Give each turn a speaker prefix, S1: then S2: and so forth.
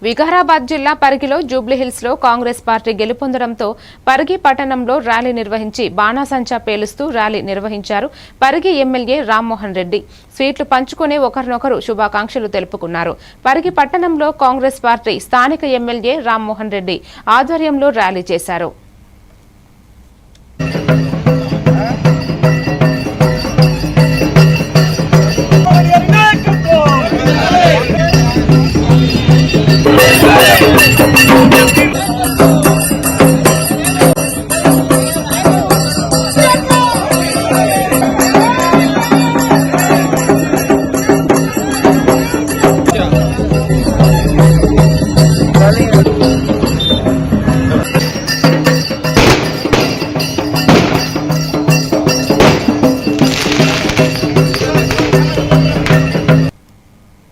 S1: వికారాబాద్ జిల్లా పరిగిలో జూబ్లీహిల్స్ లో కాంగ్రెస్ పార్టీ గెలుపొందడంతో పరిగి పట్టణంలో ర్యాలీ నిర్వహించి బాణాసంచా పేలుస్తూ ర్యాలీ నిర్వహించారు. పరిగి ఎమ్మెల్యే రామ్మోహన్ రెడ్డి స్వీట్లు పంచుకుని ఒకరినొకరు శుభాకాంక్షలు తెలుపుకున్నారు. పరిగి పట్టణంలో కాంగ్రెస్ పార్టీ స్థానిక ఎమ్మెల్యే రామ్మోహన్ రెడ్డి ఆధ్వర్యంలో ర్యాలీ చేశారు.